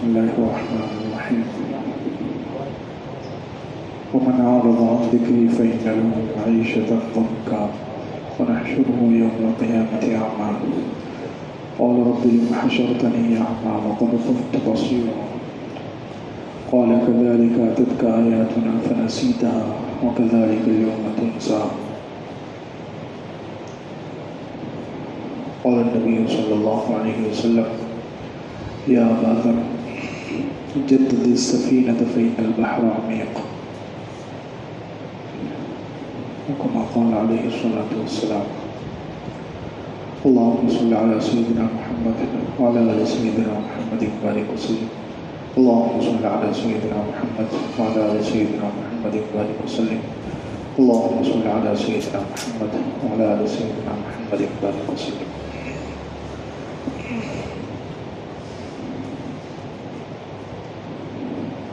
بسم الله الرحمن الرحيم ومن أعرض عن ذكري فإن له معيشة ضنكا ونحشره يوم القيامة أعمى قال رب لم حشرتني أعمى وقد كنت بصيرا قال كذلك أتتك آياتنا فنسيتها وكذلك اليوم تنسى قال النبي صلى الله عليه وسلم يا أبا ذر جدد السفينة فإن البحر عميق وكما قال عليه الصلاة والسلام اللهم صل على سيدنا محمد وعلى آل سيدنا محمد وبارك وسلم اللهم صل على سيدنا محمد وعلى آل سيدنا محمد وبارك وسلم اللهم صل على سيدنا محمد وعلى آل سيدنا محمد وبارك وسلم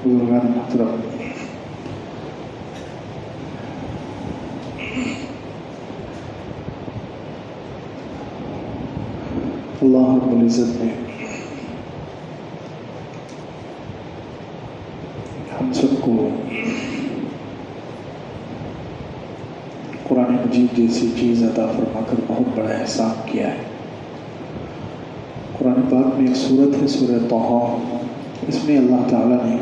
بزرگان محترم، اللہ رب العزت نے ہم سب کو قرآن مجید جیسی چیز عطا فرما کر بہت بڑا احسان کیا ہے۔ قرآن پاک میں ایک سورت ہے سورہ طٰہٰ، اس میں اللہ تعالیٰ نے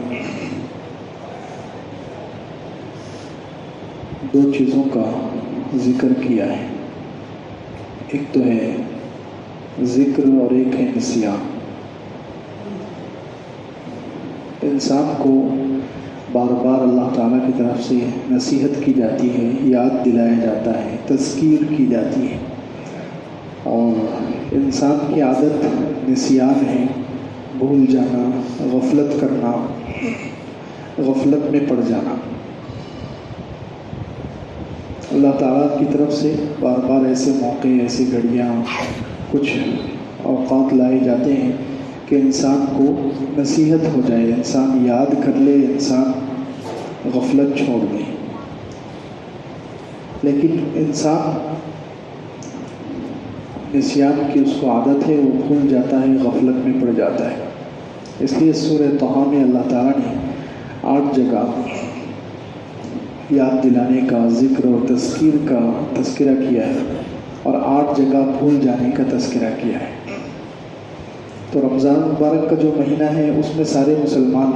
دو چیزوں کا ذکر کیا ہے، ایک تو ہے ذکر اور ایک ہے نسیان۔ انسان کو بار بار اللہ تعالیٰ کی طرف سے نصیحت کی جاتی ہے، یاد دلایا جاتا ہے، تذکیر کی جاتی ہے، اور انسان کی عادت نسیان ہے، بھول جانا، غفلت کرنا، غفلت میں پڑ جانا۔ اللہ تعالیٰ کی طرف سے بار بار ایسے موقع، ایسی گھڑیاں، کچھ اوقات لائے جاتے ہیں کہ انسان کو نصیحت ہو جائے، انسان یاد کر لے، انسان غفلت چھوڑ دے، لیکن انسان نسیان کی اس کو عادت ہے، وہ بھول جاتا ہے، غفلت میں پڑ جاتا ہے۔ اس لیے سورہ طٰہٰ میں اللہ تعالیٰ نے 8 جگہ یاد دلانے کا، ذکر اور تذکیر کا تذکرہ کیا ہے، اور 8 جگہ بھول جانے کا تذکرہ کیا ہے۔ تو رمضان مبارک کا جو مہینہ ہے اس میں سارے مسلمان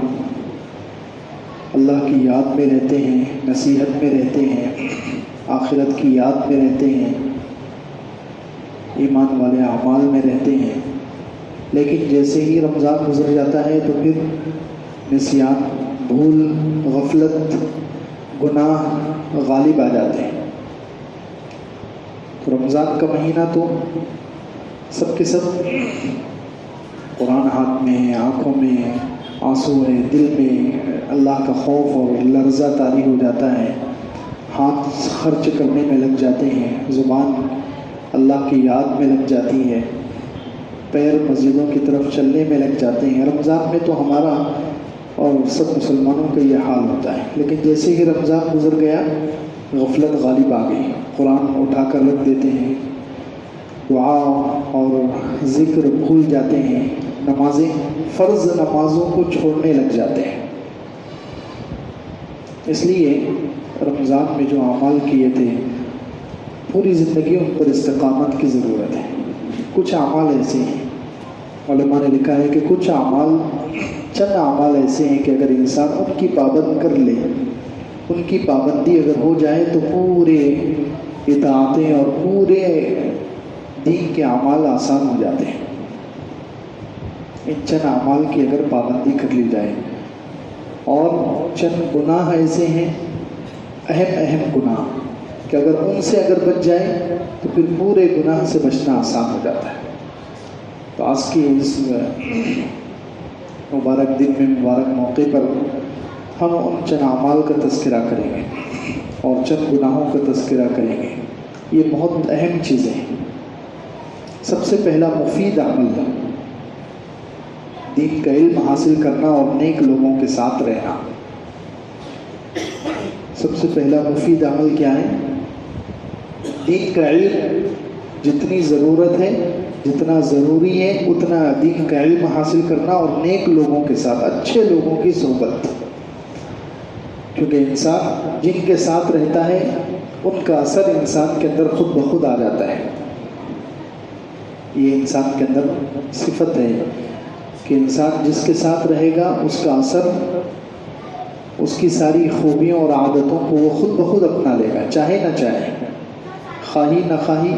اللہ کی یاد میں رہتے ہیں، نصیحت میں رہتے ہیں، آخرت کی یاد میں رہتے ہیں، ایمان والے اعمال میں رہتے ہیں، لیکن جیسے ہی رمضان گزر جاتا ہے تو پھر نسیان، بھول، غفلت، گناہ غالب آ جاتے ہیں۔ تو رمضان کا مہینہ تو سب کے سب قرآن ہاتھ میں ہے، آنکھوں میں آنسو ہے، دل میں اللہ کا خوف اور لرزہ طاری ہو جاتا ہے، ہاتھ خرچ کرنے میں لگ جاتے ہیں، زبان اللہ کی یاد میں لگ جاتی ہے، پیر مسجدوں کی طرف چلنے میں لگ جاتے ہیں۔ رمضان میں تو ہمارا اور سب مسلمانوں کا یہ حال ہوتا ہے، لیکن جیسے ہی رمضان گزر گیا غفلت غالب آ گئی، قرآن اٹھا کر رکھ دیتے ہیں، دعا اور ذکر بھول جاتے ہیں، نمازیں، فرض نمازوں کو چھوڑنے لگ جاتے ہیں۔ اس لیے رمضان میں جو اعمال کیے تھے پوری زندگی ان پر استقامت کی ضرورت ہے۔ کچھ اعمال ایسے ہیں، علماء نے لکھا ہے کہ کچھ اعمال، چند اعمال ایسے ہیں کہ اگر انسان ان کی پابند کر لے، ان کی پابندی اگر ہو جائے تو پورے اطاعتیں اور پورے دین کے اعمال آسان ہو جاتے ہیں۔ ان چند اعمال کی اگر پابندی کر لی جائے، اور چند گناہ ایسے ہیں، اہم گناہ، کہ اگر ان سے اگر بچ جائے تو پھر پورے گناہ سے بچنا آسان ہو جاتا ہے۔ تو آج کی اس مبارک دن میں، مبارک موقع پر ہم ان چند اعمال کا تذکرہ کریں گے اور چند گناہوں کا تذکرہ کریں گے۔ یہ بہت اہم چیزیں ہیں۔ سب سے پہلا مفید عمل، دین کا علم حاصل کرنا اور نیک لوگوں کے ساتھ رہنا۔ سب سے پہلا مفید عمل کیا ہے؟ دین کا علم جتنی ضرورت ہے جتنا ضروری ہے اتنا دین کا علم حاصل کرنا اور نیک لوگوں کے ساتھ، اچھے لوگوں کی صحبت، کیونکہ انسان جن کے ساتھ رہتا ہے ان کا اثر انسان کے اندر خود بخود آ جاتا ہے۔ یہ انسان کے اندر صفت ہے کہ انسان جس کے ساتھ رہے گا اس کا اثر، اس کی ساری خوبیوں اور عادتوں کو وہ خود بخود اپنا لے گا، چاہے نہ چاہے، خواہی نہ خواہی۔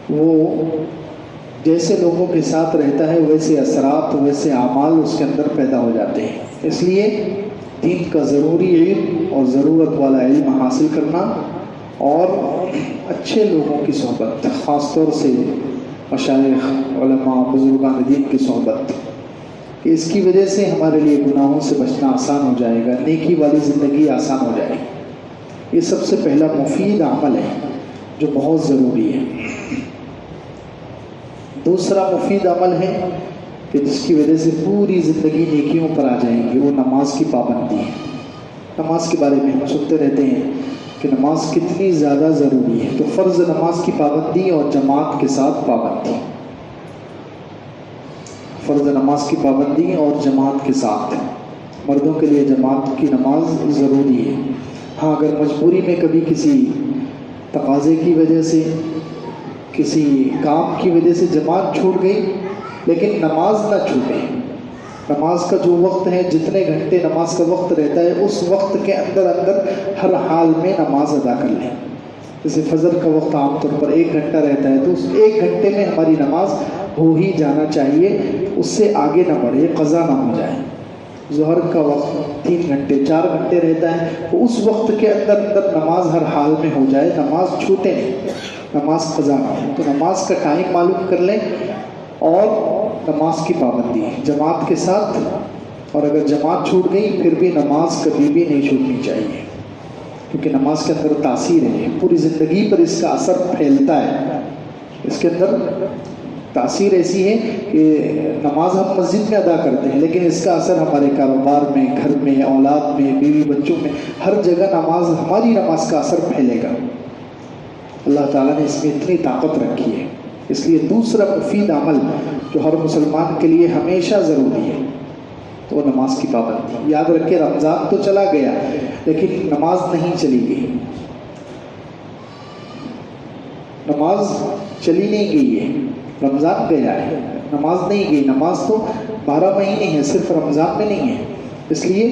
وہ جیسے لوگوں کے ساتھ رہتا ہے ویسے اثرات، ویسے اعمال اس کے اندر پیدا ہو جاتے ہیں۔ اس لیے دین کا ضروری علم اور ضرورت والا علم حاصل کرنا اور اچھے لوگوں کی صحبت، خاص طور سے مشائخ، علماء، بزرگان دین کی صحبت، کہ اس کی وجہ سے ہمارے لیے گناہوں سے بچنا آسان ہو جائے گا، نیکی والی زندگی آسان ہو جائے گی۔ یہ سب سے پہلا مفید عمل ہے جو بہت ضروری ہے۔ دوسرا مفید عمل ہے کہ جس کی وجہ سے پوری زندگی نیکیوں پر آ جائیں گی، وہ نماز کی پابندی ہے۔ نماز کے بارے میں ہم سنتے رہتے ہیں کہ نماز کتنی زیادہ ضروری ہے، تو فرض نماز کی پابندی اور جماعت کے ساتھ پابندی، فرض نماز کی پابندی اور جماعت کے ساتھ۔ مردوں کے لیے جماعت کی نماز ضروری ہے۔ ہاں اگر مجبوری میں کبھی کسی تقاضے کی وجہ سے، کسی کام کی وجہ سے جماعت چھوٹ گئی، لیکن نماز نہ چھوٹے۔ نماز کا جو وقت ہے، جتنے گھنٹے نماز کا وقت رہتا ہے، اس وقت کے اندر ہر حال میں نماز ادا کر لیں۔ جیسے فجر کا وقت عام طور پر 1 گھنٹہ رہتا ہے، تو اس 1 گھنٹے میں ہماری نماز ہو ہی جانا چاہیے، اس سے آگے نہ بڑھے، قضا نہ ہو جائے۔ ظہر کا وقت 3 گھنٹے 4 گھنٹے رہتا ہے، تو اس وقت کے اندر نماز ہر حال میں ہو جائے، نماز چھوٹے نہیں، نماز قضا نہ ہو۔ تو نماز کا ٹائم معلوم کر لیں اور نماز کی پابندی جماعت کے ساتھ، اور اگر جماعت چھوٹ گئی پھر بھی نماز کبھی بھی نہیں چھوٹنی چاہیے، کیونکہ نماز کے اندر تاثیر ہے، پوری زندگی پر اس کا اثر پھیلتا ہے۔ اس کے اندر تاثیر ایسی ہے کہ نماز ہم مسجد میں ادا کرتے ہیں، لیکن اس کا اثر ہمارے کاروبار میں، گھر میں، اولاد میں، بیوی بچوں میں، ہر جگہ ہماری نماز کا اثر پھیلے گا۔ اللہ تعالیٰ نے اس میں اتنی طاقت رکھی ہے۔ اس لیے دوسرا مفید عمل جو ہر مسلمان کے لیے ہمیشہ ضروری ہے تو وہ نماز کی پابندی۔ یاد رکھیں، رمضان تو چلا گیا لیکن نماز نہیں چلی گئی، نماز چلی نہیں گئی ہے۔ رمضان گیا ہے، نماز نہیں گئی۔ نماز تو 12 مہینے ہیں، صرف رمضان میں نہیں ہے۔ اس لیے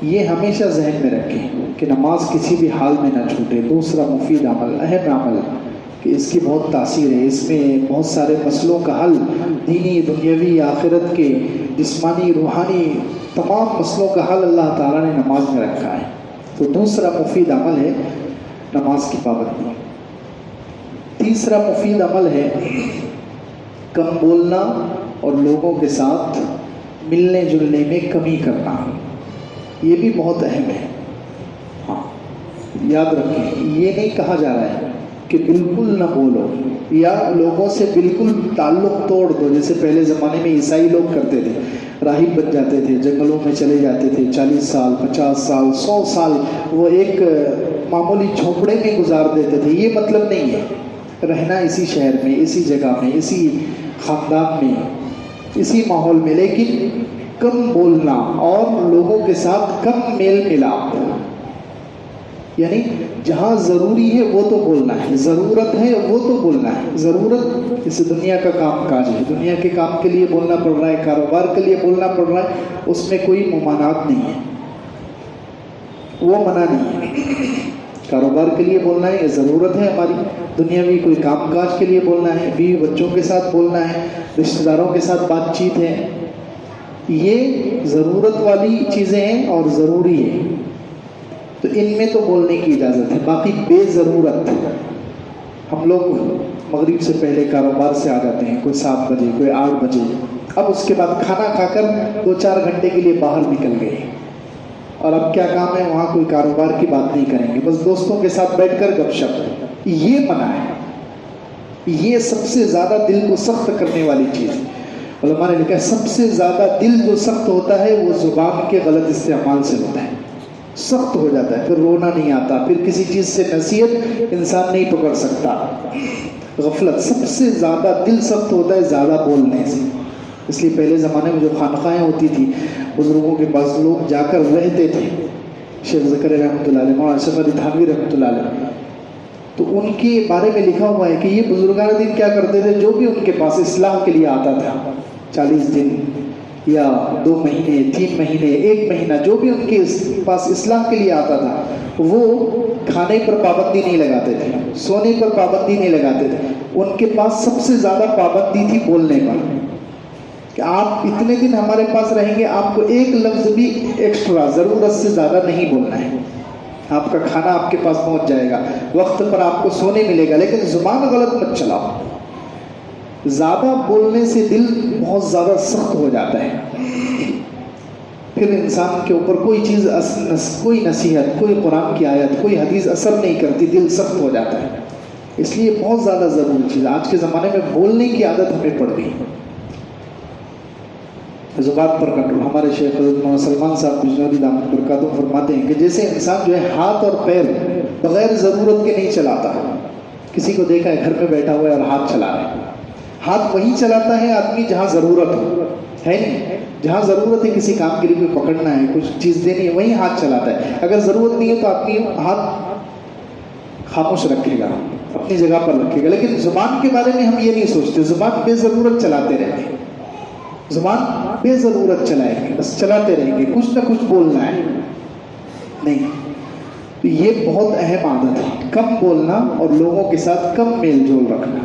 یہ ہمیشہ ذہن میں رکھیں کہ نماز کسی بھی حال میں نہ چھوٹے۔ دوسرا مفید عمل، اہم عمل، کہ اس کی بہت تاثیر ہے، اس میں بہت سارے مسئلوں کا حل، دینی، دنیاوی، آخرت کے، جسمانی، روحانی، تمام مسئلوں کا حل اللہ تعالیٰ نے نماز میں رکھا ہے۔ تو دوسرا مفید عمل ہے نماز کی پابندی۔ تیسرا مفید عمل ہے کم بولنا اور لوگوں کے ساتھ ملنے جلنے میں کمی کرنا۔ یہ بھی بہت اہم ہے۔ ہاں یاد رکھیں، یہ نہیں کہا جا رہا ہے کہ بالکل نہ بولو یا لوگوں سے بالکل تعلق توڑ دو، جیسے پہلے زمانے میں عیسائی لوگ کرتے تھے، راہب بن جاتے تھے، جنگلوں میں چلے جاتے تھے، 40 سال 50 سال 100 سال وہ ایک معمولی جھونپڑے میں گزار دیتے تھے۔ یہ مطلب نہیں ہے، رہنا اسی شہر میں، اسی جگہ میں، اسی خاندان میں، اسی ماحول میں، لیکن کم بولنا اور لوگوں کے ساتھ کم میل ملاپ، یعنی جہاں ضروری ہے وہ تو بولنا ہے، ضرورت ہے وہ تو بولنا ہے۔ ضرورت جیسے دنیا کا کام کاج ہے، دنیا کے کام کے لیے بولنا پڑ رہا ہے، کاروبار کے لیے بولنا پڑ رہا ہے، اس میں کوئی ممانعت نہیں ہے، وہ منع نہیں ہے۔ کاروبار کے لیے بولنا ہے، یہ ضرورت ہے ہماری، دنیاوی کوئی کام کاج کے لیے بولنا ہے، بیوی بچوں کے ساتھ بولنا ہے، رشتہ داروں کے ساتھ بات چیت ہے، یہ ضرورت والی چیزیں ہیں اور ضروری ہے، تو ان میں تو بولنے کی اجازت ہے۔ باقی بے ضرورت، ہم لوگ مغرب سے پہلے کاروبار سے آ جاتے ہیں، کوئی 7 بجے، کوئی 8 بجے، اب اس کے بعد کھانا کھا کر 2-4 گھنٹے کے لیے باہر نکل گئے، اور اب کیا کام ہے، وہاں کوئی کاروبار کی بات نہیں کریں گے، بس دوستوں کے ساتھ بیٹھ کر گپ شپ۔ یہ منع ہے، یہ سب سے زیادہ دل کو سخت کرنے والی چیز ہے۔ علماء نے لکھا ہے سب سے زیادہ دل جو سخت ہوتا ہے وہ زبان کے غلط استعمال سے ہوتا ہے۔ سخت ہو جاتا ہے، پھر رونا نہیں آتا، پھر کسی چیز سے نصیحت انسان نہیں پکڑ سکتا۔ غفلت سب سے زیادہ دل سخت ہوتا ہے زیادہ بولنے سے۔ اس لیے پہلے زمانے میں جو خانقاہیں ہوتی تھی، بزرگوں کے پاس لوگ جا کر رہتے تھے، شیخ زکریا رحمۃ اللہ علیہ، مولانا اشرف علی تھانوی رحمۃ اللہ علیہ، تو ان کے بارے میں لکھا ہوا ہے کہ یہ بزرگان دین کیا کرتے تھے، جو بھی ان کے پاس اصلاح کے لیے آتا تھا، 40 دن یا 2 مہینے 3 مہینے 1 مہینہ، جو بھی ان کے پاس اصلاح کے لیے آتا تھا، وہ کھانے پر پابندی نہیں لگاتے تھے، سونے پر پابندی نہیں لگاتے تھے، ان کے پاس سب سے زیادہ پابندی تھی بولنے پر، کہ آپ اتنے دن ہمارے پاس رہیں گے، آپ کو ایک لفظ بھی ایکسٹرا ضرورت سے زیادہ نہیں بولنا ہے، آپ کا کھانا آپ کے پاس پہنچ جائے گا، وقت پر آپ کو سونے ملے گا، لیکن زبان غلط مت چلاؤ۔ زیادہ بولنے سے دل بہت زیادہ سخت ہو جاتا ہے، پھر انسان کے اوپر کوئی چیز، کوئی نصیحت، کوئی قرآن کی آیت، کوئی حدیث اثر نہیں کرتی، دل سخت ہو جاتا ہے۔ اس لیے بہت زیادہ ضروری چیز، آج کے زمانے میں بولنے کی عادت ہمیں پڑ گئی، زبان پر کنٹرول۔ ہمارے شیخ حضرت محمد سلمان صاحب بجنوری دامت برکاتہ فرماتے ہیں کہ جیسے انسان جو ہے ہاتھ اور پیر بغیر ضرورت کے نہیں چلاتا، کسی کو دیکھا ہے گھر میں بیٹھا ہوا ہے اور ہاتھ چلا رہا ہے، ہاتھ وہی چلاتا ہے آدمی جہاں ضرورت ہو، ہے نہیں، جہاں ضرورت ہے کسی کام کے لیے کوئی پکڑنا ہے، کچھ چیز دینی ہے، وہیں ہاتھ چلاتا ہے، اگر ضرورت نہیں ہے تو آدمی ہاتھ خاموش رکھے گا، اپنی جگہ پر رکھے گا۔ لیکن زبان کے بارے میں ہم یہ نہیں سوچتے، زبان بے ضرورت چلاتے رہتے ہیں، زبان بے ضرورت چلائیں گے، بس چلاتے رہیں گے، کچھ نہ کچھ بولنا ہے نہیں۔ تو یہ بہت اہم عادت ہے، کم بولنا اور لوگوں کے ساتھ کم میل جول رکھنا۔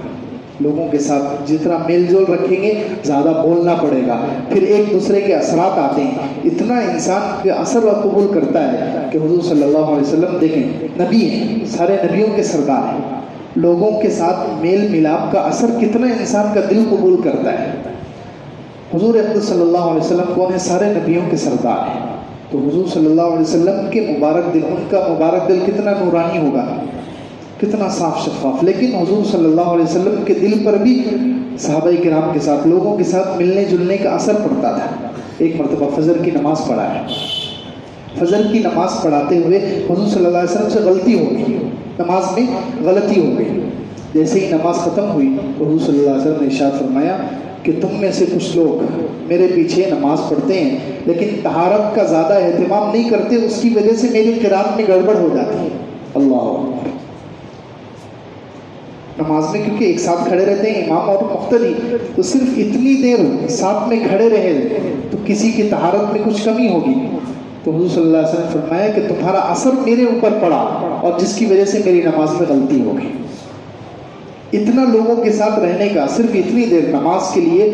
لوگوں کے ساتھ جتنا میل جول رکھیں گے زیادہ بولنا پڑے گا، پھر ایک دوسرے کے اثرات آتے ہیں، اتنا انسان کے اثر و قبول کرتا ہے کہ حضور صلی اللہ علیہ وسلم دیکھیں، نبی ہیں، سارے نبیوں کے سردار ہیں، لوگوں کے ساتھ میل ملاپ کا اثر کتنا انسان کا دل قبول کرتا ہے۔ حضور اقدس صلی اللہ علیہ وسلم کون ہے؟ سارے نبیوں کے سردار ہیں، تو حضور صلی اللہ علیہ وسلم کے مبارک دل، ان کا مبارک دل کتنا نورانی ہوگا، کتنا صاف شفاف، لیکن حضور صلی اللہ علیہ وسلم کے دل پر بھی صحابہ کرام کے ساتھ، لوگوں کے ساتھ ملنے جلنے کا اثر پڑتا تھا۔ ایک مرتبہ فجر کی نماز پڑھا ہے، فجر کی نماز پڑھاتے ہوئے حضور صلی اللہ علیہ وسلم سے غلطی ہو گئی، نماز میں غلطی ہو گئی، جیسے ہی نماز ختم ہوئی حضور صلی اللہ علیہ وسلم نے ارشاد فرمایا کہ تم میں سے کچھ لوگ میرے پیچھے نماز پڑھتے ہیں لیکن طہارت کا زیادہ اہتمام نہیں کرتے، اس کی وجہ سے میری قرات میں گڑبڑ ہو جاتی ہے۔ اللہ اکبر، نماز میں کیونکہ ایک ساتھ کھڑے رہتے ہیں امام اور مقتدی، تو صرف اتنی دیر ساتھ میں کھڑے رہے تو کسی کی طہارت میں کچھ کمی ہوگی، تو حضور صلی اللہ علیہ وسلم نے فرمایا کہ تمہارا اثر میرے اوپر پڑا اور جس کی وجہ سے میری نماز میں غلطی ہو گئی۔ اتنا لوگوں کے ساتھ رہنے کا، صرف اتنی دیر نماز کے لیے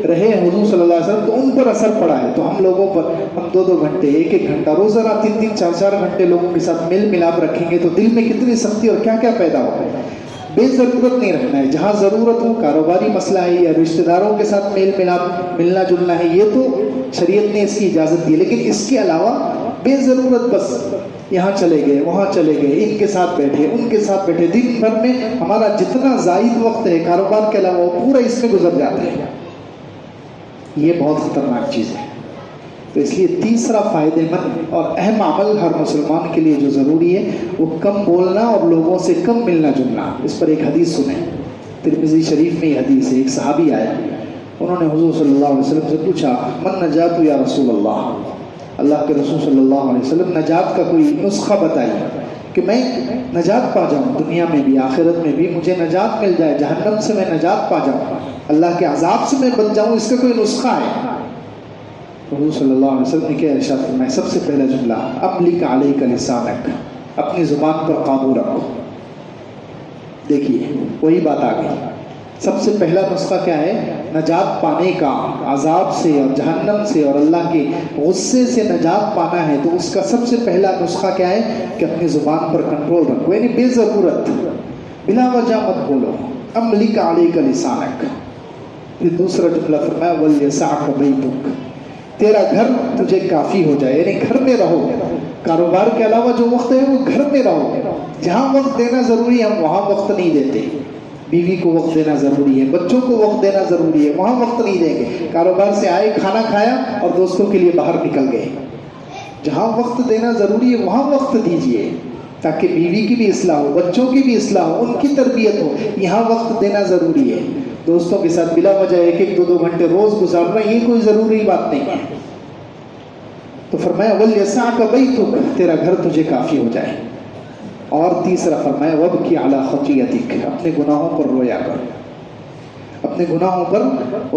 رہے حضور صلی اللہ علیہ وسلم، تو ان پر اثر پڑا ہے۔ تو ہم لوگوں پر، ہم 2-2 گھنٹے 1-1 گھنٹہ روزانہ 3-3 4-4 گھنٹے لوگوں کے ساتھ میل ملاپ رکھیں گے تو دل میں کتنی سختی اور کیا کیا پیدا ہوگا۔ بے ضرورت نہیں رکھنا ہے، جہاں ضرورت ہو، کاروباری مسئلہ ہے یا رشتہ داروں کے ساتھ میل ملاپ، ملنا جلنا ہے، یہ تو شریعت نے اس کی اجازت دی، لیکن اس کے علاوہ بے ضرورت بس یہاں چلے گئے، وہاں چلے گئے، ان کے ساتھ بیٹھے، ان کے ساتھ بیٹھے، دن بھر میں ہمارا جتنا زائد وقت ہے کاروبار کے علاوہ وہ پورا اس میں گزر جاتا ہے۔ یہ بہت خطرناک چیز ہے۔ تو اس لیے تیسرا فائدہ مند اور اہم عمل ہر مسلمان کے لیے جو ضروری ہے وہ کم بولنا اور لوگوں سے کم ملنا جلنا۔ اس پر ایک حدیث سنیں، ترمذی شریف میں یہ حدیث ہے۔ ایک صحابی آیا، انہوں نے حضور صلی اللہ علیہ وسلم سے پوچھا، من نجات یا رسول اللہ، اللہ کے رسول صلی اللہ علیہ وسلم نجات کا کوئی نسخہ بتائیے کہ میں نجات پا جاؤں، دنیا میں بھی آخرت میں بھی مجھے نجات مل جائے، جہنم سے میں نجات پا جاؤں، اللہ کے عذاب سے میں بچ جاؤں، اس کا کوئی نسخہ ہے؟ حضور صلی اللہ علیہ وسلم نے کیا ارشاد فرمایا؟ سب سے پہلا جملہ، املک علیک لسانک، اپنی زبان پر قابو رکھو۔ دیکھیے وہی بات آ گئی، سب سے پہلا نسخہ کیا ہے؟ نجات پانے کا، عذاب سے اور جہنم سے اور اللہ کے غصے سے نجات پانا ہے، تو اس کا سب سے پہلا نسخہ کیا ہے کہ اپنی زبان پر کنٹرول رکھو، یعنی بے ضرورت بلا وجہ مت بولو، املک علیک لسانک۔ پھر دوسرا جملہ فرمایا ولیسعک بیتک، تیرا گھر تجھے کافی ہو جائے، یعنی گھر میں رہو، کاروبار کے علاوہ جو وقت ہے وہ گھر میں رہو، جہاں وقت دینا ضروری ہے ہم وہاں وقت نہیں دیتے، بیوی کو وقت دینا ضروری ہے، بچوں کو وقت دینا ضروری ہے، وہاں وقت نہیں دیں گے، کاروبار سے آئے، کھانا کھایا اور دوستوں کے لیے باہر نکل گئے، جہاں وقت دینا ضروری ہے وہاں وقت دیجیے، تاکہ بیوی کی بھی اصلاح ہو، بچوں کی بھی اصلاح ہو، ان کی تربیت ہو، یہاں وقت دینا ضروری ہے۔ دوستوں کے ساتھ بلا وجہ ایک ایک دو گھنٹے روز گزارنا یہ کوئی ضروری بات نہیں ہے۔ تو فرمایا وَلْيَسَعْكَ بَيْتُكَ، تیرا گھر تجھے کافی ہو جائے۔ اور تیسرا فرمایا وَابْكِ عَلَىٰ خَطِيئَتِكَ، اپنے گناہوں پر رویا کر، اپنے گناہوں پر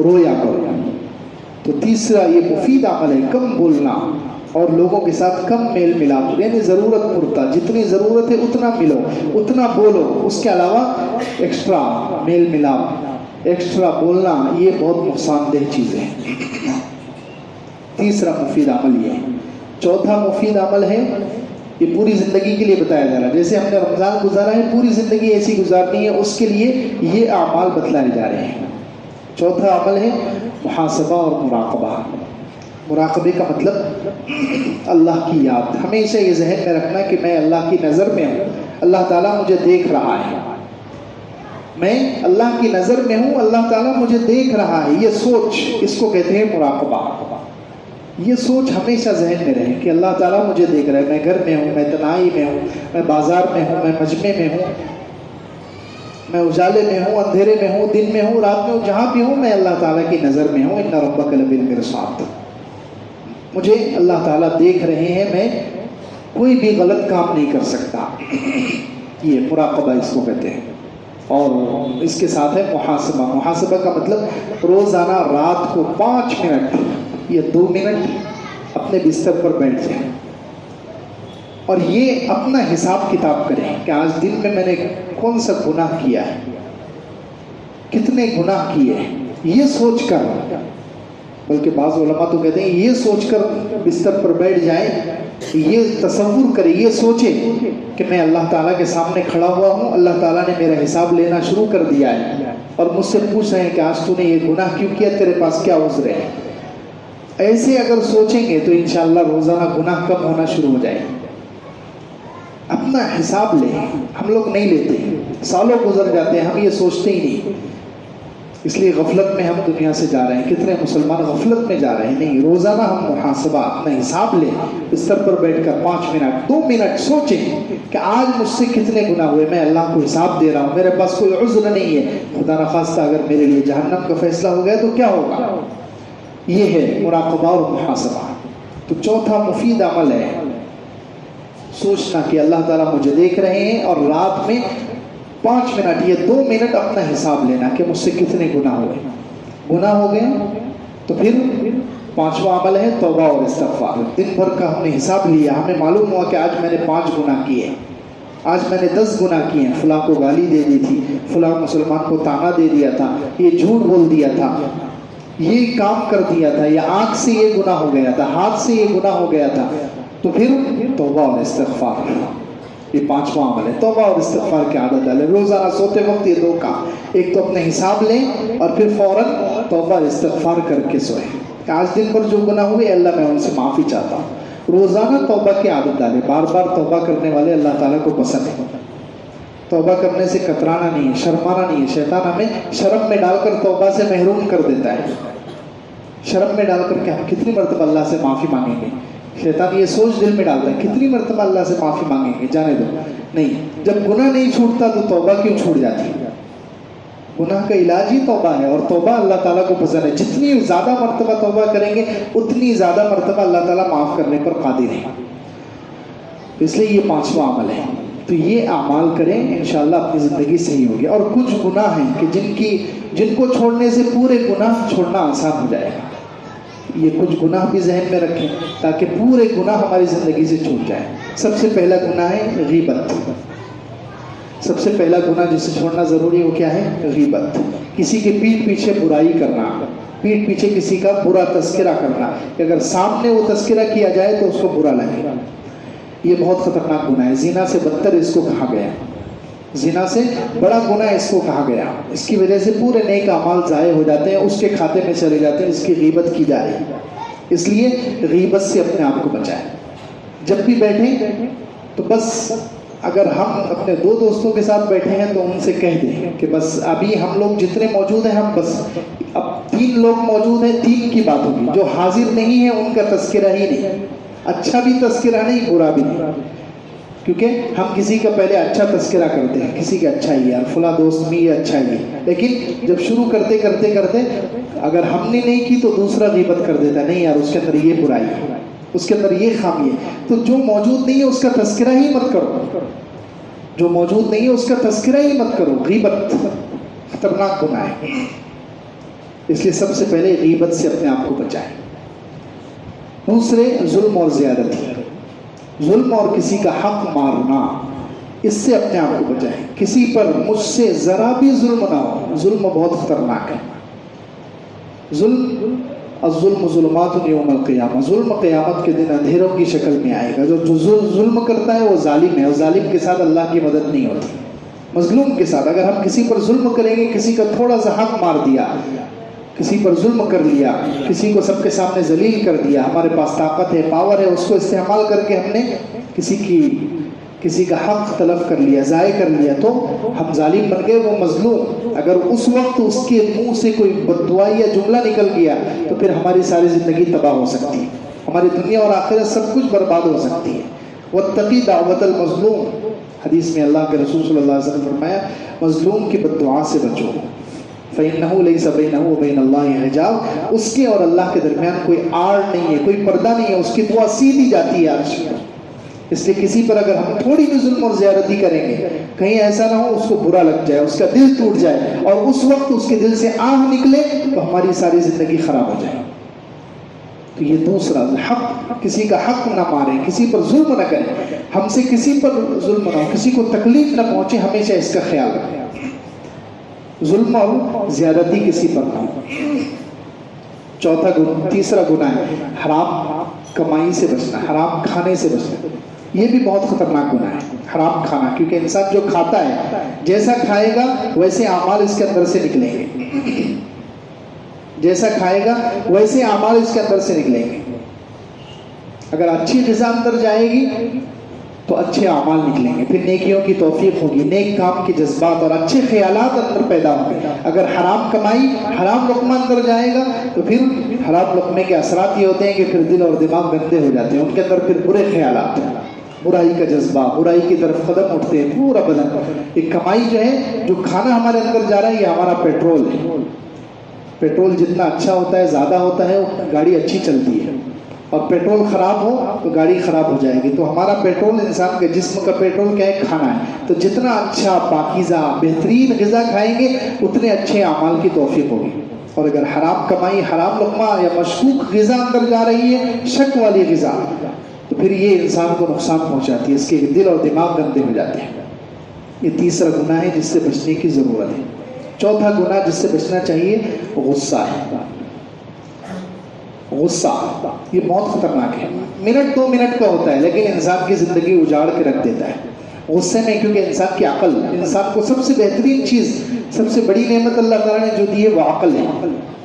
رویا کر۔ تو تیسرا یہ مفید عمل ہے، کم بولنا اور لوگوں کے ساتھ کم میل ملاپ، یعنی ضرورت پورتا، جتنی ضرورت ہے اتنا ملو، اتنا بولو، اس کے علاوہ ایکسٹرا میل ملاپ، ایکسٹرا بولنا یہ بہت نقصان دہ چیز ہے۔ تیسرا مفید عمل یہ ہے۔ چوتھا مفید عمل ہے، یہ پوری زندگی کے لیے بتایا جا رہا ہے، جیسے ہم نے رمضان گزارا ہے پوری زندگی ایسی گزارنی ہے، اس کے لیے یہ اعمال بتلائے جا رہے ہیں۔ چوتھا عمل ہے محاسبہ اور مراقبہ۔ مراقبے کا مطلب اللہ کی یاد، ہمیشہ یہ ذہن میں رکھنا کہ میں اللہ کی نظر میں ہوں، اللہ تعالیٰ مجھے دیکھ رہا ہے، میں اللہ کی نظر میں ہوں، اللہ تعالیٰ مجھے دیکھ رہا ہے۔ یہ سوچ، اس کو کہتے ہیں مراقبہ۔ یہ سوچ ہمیشہ ذہن میں رہے کہ اللہ تعالیٰ مجھے دیکھ رہا ہے، میں گھر میں ہوں، میں تنہائی میں ہوں، میں بازار میں ہوں، میں مجمع میں ہوں، میں اجالے میں ہوں، اندھیرے میں ہوں، دن میں ہوں، رات میں ہوں، جہاں بھی ہوں میں اللہ تعالیٰ کی نظر میں ہوں۔ ان ربک لبالمرصاد، مجھے اللہ تعالیٰ دیکھ رہے ہیں، میں کوئی بھی غلط کام نہیں کر سکتا۔ یہ مراقبہ اس کو کہتے ہیں۔ اور اس کے ساتھ ہے محاسبہ۔ محاسبہ کا مطلب روزانہ رات کو 5 منٹ یا 2 منٹ اپنے بستر پر بیٹھ جائیں اور یہ اپنا حساب کتاب کریں کہ آج دن میں نے کون سا گناہ کیا ہے، کتنے گناہ کیے، یہ سوچ کر، بلکہ بعض علماء تو کہتے ہیں یہ سوچ کر بستر پر بیٹھ جائیں، یہ تصور کرے، یہ سوچے کہ میں اللہ تعالیٰ کے سامنے کھڑا ہوا ہوں، اللہ تعالیٰ نے میرا حساب لینا شروع کر دیا ہے اور مجھ سے پوچھ رہے ہیں کہ آج تو نے یہ گناہ کیوں کیا، تیرے پاس کیا عذر ہے۔ ایسے اگر سوچیں گے تو انشاءاللہ روزانہ گناہ کم ہونا شروع ہو جائے۔ اپنا حساب لیں، ہم لوگ نہیں لیتے، سالوں گزر جاتے ہیں، ہم یہ سوچتے ہی نہیں، اس لیے غفلت میں ہم دنیا سے جا رہے ہیں۔ کتنے مسلمان غفلت میں جا رہے ہیں؟ نہیں، روزانہ ہم محاسبہ، اپنا حساب لیں، بستر پر بیٹھ کر 5 منٹ 2 منٹ سوچیں کہ آج مجھ سے کتنے گناہ ہوئے، میں اللہ کو حساب دے رہا ہوں، میرے پاس کوئی عذر نہیں ہے، خدا نخواستہ اگر میرے لیے جہنم کا فیصلہ ہو گیا تو کیا ہوگا۔ یہ ہے مراقبہ اور محاسبہ۔ تو چوتھا مفید عمل ہے سوچنا کہ اللہ تعالیٰ مجھے دیکھ رہے ہیں، اور رات میں 5 منٹ یا 2 منٹ اپنا حساب لینا کہ مجھ سے کتنے گناہ ہوئے۔ گناہ ہو گئے تو پھر 5واں عمل ہے توبہ اور استغفار۔ دن بھر کا ہم نے حساب لیا، ہمیں معلوم ہوا کہ آج میں نے 5 گناہ کیے، آج میں نے 10 گناہ کیے ہیں، فلاں کو گالی دے دی تھی، فلاں مسلمان کو تانا دے دیا تھا، یہ جھوٹ بول دیا تھا، یہ کام کر دیا تھا، یا آنکھ سے یہ گناہ ہو گیا تھا، ہاتھ سے یہ گناہ ہو گیا تھا۔ تو پھر توبہ اور استغفار، یہ 5واں عمل ہے۔ توبہ اور استغفار کی عادت ڈالیں، روزانہ سوتے وقت یہ 2 کام، ایک تو اپنے حساب لیں اور پھر فوراً توبہ اور استغفار کر کے سوئیں کہ آج دن پر جو گناہ ہوئے اللہ میں ان سے معافی چاہتا ہوں۔ روزانہ توبہ کی عادت ڈالیں، بار بار توبہ کرنے والے اللہ تعالیٰ کو پسند ہے۔ توبہ کرنے سے کترانا نہیں ہے، شرمانا نہیں ہے۔ شیطان ہمیں شرم میں ڈال کر توبہ سے محروم کر دیتا ہے۔ شرم میں ڈال کر کہ ہم کتنی مرتبہ اللہ سے معافی مانگیں گے، شیطان یہ سوچ دل میں ڈالتا ہے کتنی مرتبہ اللہ سے معافی مانگیں گے، جانے دو۔ نہیں، جب گناہ نہیں چھوٹتا تو توبہ کیوں چھوٹ جاتی ہے؟ گناہ کا علاج ہی توبہ ہے، اور توبہ اللہ تعالیٰ کو پسند ہے۔ جتنی زیادہ مرتبہ توبہ کریں گے اتنی زیادہ مرتبہ اللہ تعالیٰ معاف کرنے پر قادر ہے۔ اس لیے یہ 5واں عمل ہے۔ تو یہ اعمال کریں، انشاءاللہ اپنی زندگی صحیح ہوگی۔ اور کچھ گناہ ہیں کہ جن کو چھوڑنے سے پورے گناہ چھوڑنا آسان ہو جائے گا۔ یہ کچھ گناہ بھی ذہن میں رکھیں تاکہ پورے گناہ ہماری زندگی سے چھوٹ جائیں۔ سب سے پہلا گناہ ہے غیبت۔ سب سے پہلا گناہ جسے چھوڑنا ضروری ہے وہ کیا ہے؟ غیبت۔ کسی کے پیٹھ پیچھے برائی کرنا، پیٹھ پیچھے کسی کا برا تذکرہ کرنا، کہ اگر سامنے وہ تذکرہ کیا جائے تو اس کو برا لگے، یہ بہت خطرناک گناہ ہے۔ زنا سے بدتر اس کو کہا گیا، زنا سے بڑا گناہ اس کو کہا گیا۔ اس کی وجہ سے پورے نیک اعمال ضائع ہو جاتے ہیں، اس کے کھاتے میں چلے جاتے ہیں، اس کی غیبت کی جا رہی ہے۔ اس لیے غیبت سے اپنے آپ کو بچائیں۔ جب بھی بیٹھیں تو بس اگر ہم اپنے 2 دوستوں کے ساتھ بیٹھے ہیں تو ان سے کہہ دیں کہ بس ابھی ہم لوگ جتنے موجود ہیں، ہم بس اب 3 لوگ موجود ہیں، 3 کی بات ہوگی، جو حاضر نہیں ہیں ان کا تذکرہ ہی نہیں۔ اچھا بھی تذکرہ نہیں، برا بھی نہیں، کیونکہ ہم کسی کا پہلے اچھا تذکرہ کرتے ہیں، کسی کا اچھا ہی یار فلاں دوست میں یہ اچھا ہی ہے، لیکن جب شروع کرتے کرتے کرتے اگر ہم نے نہیں کی تو دوسرا غیبت کر دیتا ہے، نہیں یار اس کے اندر یہ برائی ہے، اس کے اندر یہ خامی ہے، تو جو موجود نہیں ہے اس کا تذکرہ ہی مت کرو، جو موجود نہیں ہے اس کا تذکرہ ہی مت کرو۔ غیبت خطرناک گناہ ہے، اس لیے سب سے پہلے غیبت سے اپنے آپ کو بچائیں۔ دوسرے، ظلم اور زیادتی، ظلم اور کسی کا حق مارنا، اس سے اپنے آپ کو بچائیں۔ کسی پر مجھ سے ذرا بھی ظلم نہ ہو، ظلم بہت خطرناک ہے۔ ظلم، الظلم ظلمات یوم القیامہ، ظلم قیامت کے دن اندھیروں کی شکل میں آئے گا۔ جو ظلم کرتا ہے وہ ظالم ہے، اور ظالم کے ساتھ اللہ کی مدد نہیں ہوتی۔ مظلوم کے ساتھ اگر ہم کسی پر ظلم کریں گے، کسی کا تھوڑا سا حق مار دیا، کسی پر ظلم کر لیا، کسی کو سب کے سامنے ذلیل کر دیا، ہمارے پاس طاقت ہے، پاور ہے، اس کو استعمال کر کے ہم نے کسی کا حق تلف کر لیا، ضائع کر لیا، تو ہم ظالم بن گئے، وہ مظلوم۔ اگر اس وقت اس کے منہ سے کوئی بد دعا یا جملہ نکل گیا تو پھر ہماری ساری زندگی تباہ ہو سکتی ہے، ہماری دنیا اور آخرت سب کچھ برباد ہو سکتی ہے۔ واتقی دعوت المظلوم، حدیث میں اللہ کے رسول صلی اللہ علیہ وسلم نے فرمایا مظلوم کی بد دعا سے بچو، فَإِنَّهُ لَيْسَ بَيْنَهُ وَبَيْنَ اللَّهِ حِجَابٌ، اس کے اور اللہ کے درمیان کوئی آڑ نہیں ہے، کوئی پردہ نہیں ہے، اس کی دعا سیدھی جاتی ہے عرش پر۔ اس لیے کسی پر اگر ہم تھوڑی بھی ظلم اور زیادتی کریں گے، کہیں ایسا نہ ہو اس کو برا لگ جائے، اس کا دل ٹوٹ جائے، اور اس وقت اس کے دل سے آہ نکلے تو ہماری ساری زندگی خراب ہو جائے۔ تو یہ دوسرا حق، کسی کا حق نہ ماریں، کسی پر ظلم نہ کریں، ہم سے کسی پر ظلم نہ ہو، کسی کو تکلیف نہ پہنچے، ہمیشہ اس کا خیال رکھیں۔ ظلم اور زیادتی کسی پر نہ ہو۔ تیسرا گناہ ہے حرام کمائی سے بچنا، حرام کھانے سے بچنا۔ یہ بھی بہت خطرناک گناہ ہے، حرام کھانا، کیونکہ انسان جو کھاتا ہے جیسا کھائے گا ویسے اعمال اس کے اندر سے نکلیں گے، جیسا کھائے گا ویسے اعمال اس کے اندر سے نکلیں گے۔ اگر اچھی غذا اندر جائے گی تو اچھے اعمال نکلیں گے، پھر نیکیوں کی توفیق ہوگی، نیک کام کے جذبات اور اچھے خیالات اندر پیدا ہوں گے۔ اگر حرام کمائی، حرام لقمہ اندر جائے گا تو پھر حرام لقمے کے اثرات یہ ہوتے ہیں کہ پھر دل اور دماغ گندے ہو جاتے ہیں، ان کے اندر پھر برے خیالات، برائی کا جذبہ، برائی کی طرف قدم اٹھتے ہیں پورا بدن۔ یہ کمائی جو ہے، جو کھانا ہمارے اندر جا رہا ہے، یہ ہمارا پیٹرول ہے۔ پیٹرول جتنا اچھا ہوتا ہے، زیادہ ہوتا ہے، گاڑی اچھی چلتی ہے، اور پیٹرول خراب ہو تو گاڑی خراب ہو جائے گی۔ تو ہمارا پیٹرول، انسان کے جسم کا پیٹرول کیا ہے؟ کھانا ہے۔ تو جتنا اچھا پاکیزہ بہترین غذا کھائیں گے اتنے اچھے اعمال کی توفیق ہوگی۔ اور اگر حرام کمائی، حرام لقمہ یا مشکوک غذا اندر جا رہی ہے، شک والی غذا، تو پھر یہ انسان کو نقصان پہنچاتی ہے، اس کے دل اور دماغ گندے ہو جاتے ہیں۔ یہ تیسرا گناہ ہے جس سے بچنے کی ضرورت ہے۔ چوتھا گناہ جس سے بچنا چاہیے غصہ ہے۔ غصہ یہ بہت خطرناک ہے، منٹ 2 منٹ کا ہوتا ہے لیکن انسان کی زندگی اجاڑ کے رکھ دیتا ہے۔ غصے میں، کیونکہ انسان کی عقل، انسان کو سب سے بہترین چیز، سب سے بڑی نعمت اللہ تعالیٰ نے جو دی ہے وہ عقل ہے۔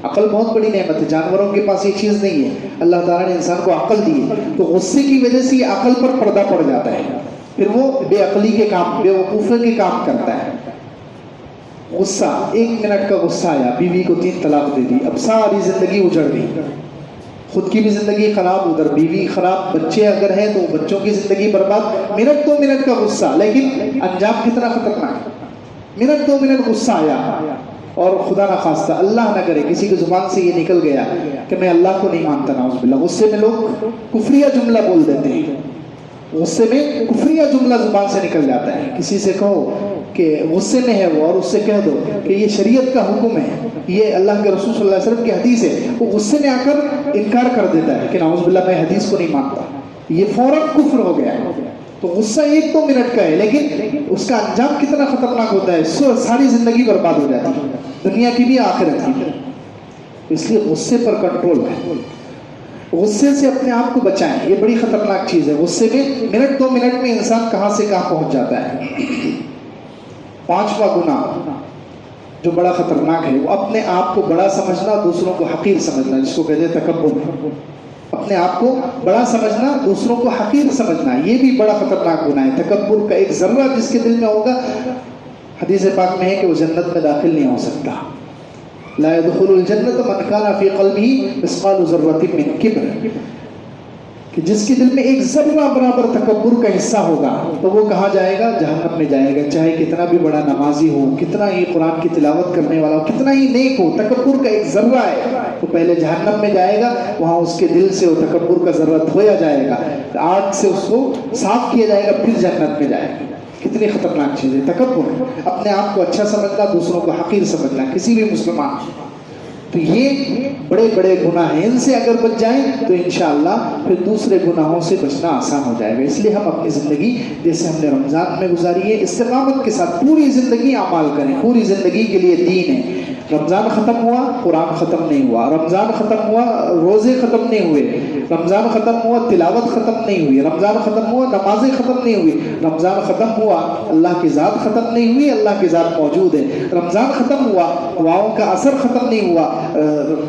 عقل بہت بڑی نعمت ہے، جانوروں کے پاس یہ چیز نہیں ہے، اللہ تعالیٰ نے انسان کو عقل دی ہے۔ تو غصے کی وجہ سے یہ عقل پر پردہ پڑ جاتا ہے، پھر وہ بے عقلی کے کام، بے وقوفی کے کام کرتا ہے۔ غصہ، 1 منٹ کا غصہ آیا، بیوی کو 3 طلاق دے دی، اب ساری زندگی اجڑ گئی، خود کی بھی زندگی خراب، ادھر بیوی خراب، بچے اگر ہیں تو بچوں کی زندگی برباد۔ منٹ 2 منٹ کا غصہ، لیکن انجام کتنا خطرناک ہے۔ منٹ 2 منٹ غصہ آیا، اور خدا نہ خواستہ، اللہ نہ کرے، کسی کی زبان سے یہ نکل گیا کہ میں اللہ کو نہیں مانتا، نعوذ باللہ۔ غصے میں لوگ کفریہ جملہ بول دیتے ہیں، غصے میں کفریہ جملہ زبان سے نکل جاتا ہے۔ کسی سے کہو کہ غصے میں ہے وہ، اور اس سے کہہ دو کہ یہ شریعت کا حکم ہے، یہ اللہ کے رسول صلی اللہ علیہ وسلم کی حدیث ہے، وہ غصے میں آ کر انکار کر دیتا ہے کہ نعوذ باللہ میں حدیث کو نہیں مانتا، یہ فوراً کفر ہو گیا۔ تو غصہ 1-2 منٹ کا ہے، لیکن اس کا انجام کتنا خطرناک ہوتا ہے، ساری زندگی برباد ہو جاتی ہے، دنیا کی بھی آخرت کی بھی۔ اس لیے غصے پر کنٹرول ہے، غصے سے اپنے آپ کو بچائیں، یہ بڑی خطرناک چیز ہے۔ غصے میں منٹ 2 منٹ میں انسان کہاں سے کہاں پہنچ جاتا ہے۔ 5واں گناہ جو بڑا خطرناک ہے، وہ اپنے آپ کو بڑا سمجھنا، دوسروں کو حقیر سمجھنا، جس کو کہتے ہیں تکبر۔ اپنے آپ کو بڑا سمجھنا، دوسروں کو حقیر سمجھنا، یہ بھی بڑا خطرناک گناہ ہے۔ تکبر کا ایک ذرہ جس کے دل میں ہوگا، حدیث پاک میں ہے کہ وہ جنت میں داخل نہیں ہو سکتا۔ لا يدخل الجنت من كان في قلبه مثقال ذرة من کبر۔ کہ جس کے دل میں ایک ذرہ برابر تکبر کا حصہ ہوگا تو وہ کہاں جائے گا؟ جہنم میں جائے گا، چاہے کتنا بھی بڑا نمازی ہو، کتنا ہی قرآن کی تلاوت کرنے والا ہو، کتنا ہی نیک ہو، تکبر کا ایک ذرہ ہے تو پہلے جہنم میں جائے گا، وہاں اس کے دل سے وہ تکبر کا ذرہ دھویا جائے گا، آگ سے اس کو صاف کیا جائے گا، پھر جنت میں جائے گا۔ کتنی خطرناک چیز ہے تکبر، اپنے آپ کو اچھا سمجھنا، دوسروں کو حقیر سمجھنا، کسی بھی مسلمان۔ تو یہ بڑے بڑے گناہ ہیں، ان سے اگر بچ جائیں تو انشاءاللہ پھر دوسرے گناہوں سے بچنا آسان ہو جائے گا۔ اس لیے ہم اپنی زندگی جیسے ہم نے رمضان میں گزاری ہے، استقامت کے ساتھ پوری زندگی اعمال کریں، پوری زندگی کے لیے دین ہے۔ رمضان ختم ہوا، قرآن ختم نہیں ہوا، رمضان ختم ہوا، روزے ختم نہیں ہوئے، رمضان ختم ہوا، تلاوت ختم نہیں ہوئی، رمضان ختم ہوا، نمازیں ختم نہیں ہوئی، رمضان ختم ہوا، اللہ کی ذات ختم نہیں ہوئی، اللہ کی ذات موجود ہے، رمضان ختم ہوا، دعاؤں کا اثر ختم نہیں ہوا،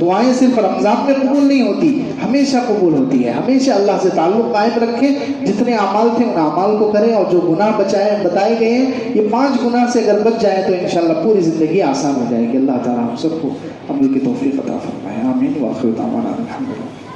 دعائیں صرف رمضان میں قبول نہیں ہوتی، ہمیشہ قبول ہوتی ہے۔ ہمیشہ اللہ سے تعلق قائم رکھیں، جتنے اعمال تھے ان اعمال کو کریں، اور جو گناہ بتائے گئے ہیں یہ 5 گناہ سے اگر بچ جائیں تو انشاءاللہ پوری زندگی آسان ہو جائے گی۔ اللہ تعالیٰ ہم سب کو عمل کی توفیق عطا فرمائے، آمین۔ وآخر دعوانا الحمدللہ۔